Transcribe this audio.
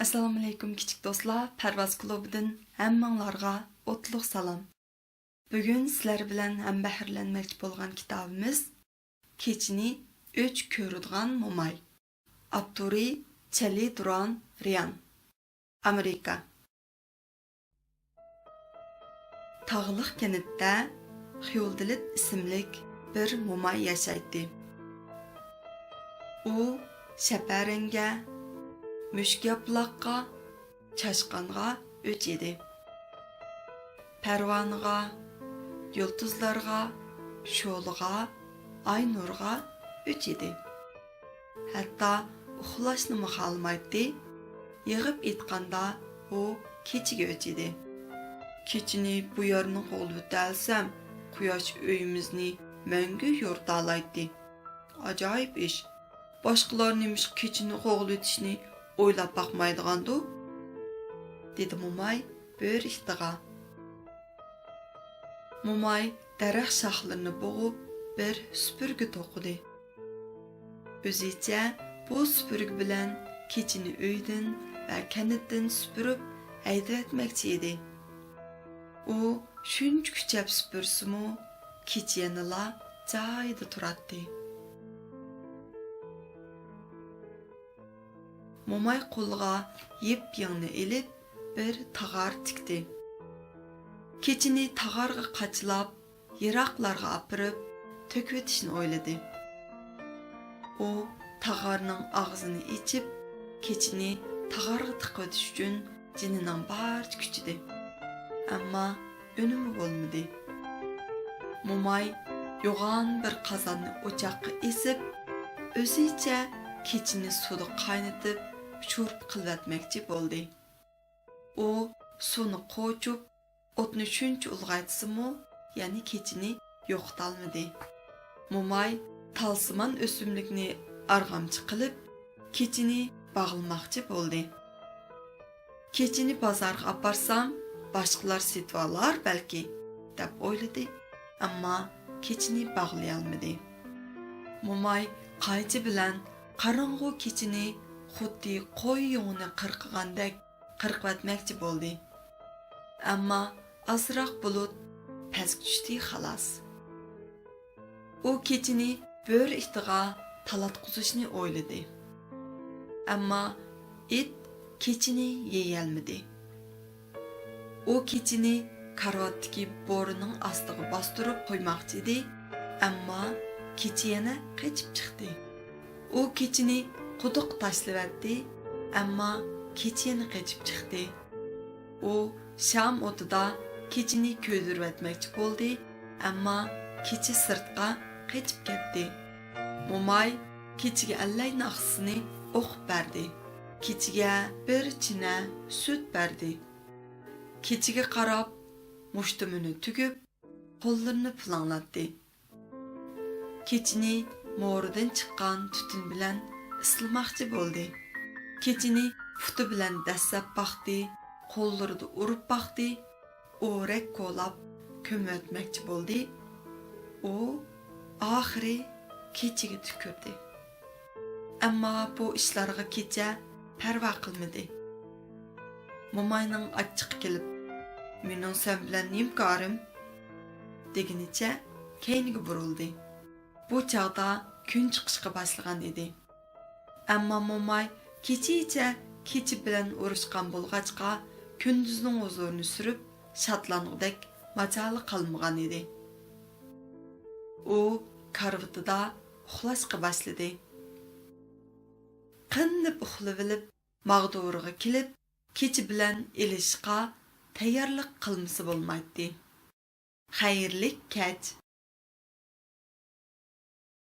Assalomu alaykum kichik do'stlar, Parvoz klubidan hammanglarga o'tliq salom. Bugun sizlar bilan ham bahrlanmoqchi bo'lgan kitobimiz Kechini o'ch ko'radigan mo'may. Avtori Chali Duran Rian, Amerika. Tog'liq kanitda Xyoldilit ismlik bir mo'may yashaydi. U shaparanga Müşkyaplaqqa, çaşqanğa öç edi. Pərvanığa, yıldızlarga, şoluğa, ay nurga öç edi. Hatta uxlaşnımı xalmaydı, yığıb etqanda o keçiga öç edi. Keçini bu yarını qolub dəlsəm, quyosh öyümüzni məngü yordalaydı. Acayip iş. Başqalar nemiş keçini qoğul ötüşni oylab baxmaydigandu, dedi mo'may bir ixtiga. Mo'may daraxt shoxlarini bo'g'ib bir supurgi to'qidi. O'zicha bu supurgi bilan kechini uydan va kanitdan supurib haydayotmoqchi edi. U shuncha kuchab supursimu, kech yanala joyida turadi. Mo'may qo'lga yep-yangi elib bir tag'ar tikdi. Kechini tag'arga qachlab, yiroqlarga apirib, to'kvetishni o'yladi. U tag'arning og'zini ichib, kechini tag'arga tiqvetish uchun jinining barcha kuchidi. Ammo unumi bo'lmadi. Mo'may yo'g'on bir qozonni o'choqqa esib, o'zicha kechini suvda qaynatib sho'rp qilvatmoqchi bo'ldi. U suvni qo'chib, o'tni shuncha ulg'aytsimi, ya'ni kechini yo'qotolmadi. Mo'may talsimon o'simlikni arg'amchi qilib, kechini bog'lamoqchi bo'ldi. Kechini bozorga aparsam, boshqalar setib olar balki, deb o'yladi, ammo kechini bog'lay olmadi. Mo'may qaychi bilan qorong'u kechini xuddi qo'y yo'ngini qirqigandek qirqvatmoqchi bo'ldi. Ammo azroq bulut pastga tushdi xolos. U kechini bir itiga talatqizishni o'yladi. Ammo it kechini yeyolmadi. U kechini karvatdagi bo'rining ostiga bostirib qo'ymoqchi edi, ammo kechi yana qochib chiqdi. U kechini quduq tashlavatdi, ammo kechi yana qochib chiqdi. U sham o'tida kechini ko'ydirvatmoqchi bo'ldi, ammo kechi sirtqa qochib ketdi. Mo'may kechiga allay naqsini o'qib berdi. Kechiga bir china sut berdi. Kechiga qarab mushtumini tugib, qo'llarini pilanglatdi. Kechini mo'ridan chiqqan tutun bilan islamoqchi bo'ldi. Kechini futi bilan dastlab baqdi, qo'llarida urib baqdi, o'rak qo'lab ko'matmoqchi bo'ldi. U oxiri kechiga tukirdi. Ammo bu ishlarga kecha parvo qilmadi. Mo'mayning achchiq kelib, "Mening sen bilan nimkorim?" deginicha keyniga burildi. Bu chaqda kun chiqishga boshlagan edi. Ammo mo'may kechicha kechi bilan urushgan bo'lg'achqa kunduzning huzurini surib, shodlanqdek majoli qolmagan edi. U karvatida uxlashga boshladi. Qinnib uxlab, mag'duriga kelib, kechi bilan elishqa tayyorlik qilmasi bo'lmaydi. Xayrlik kech.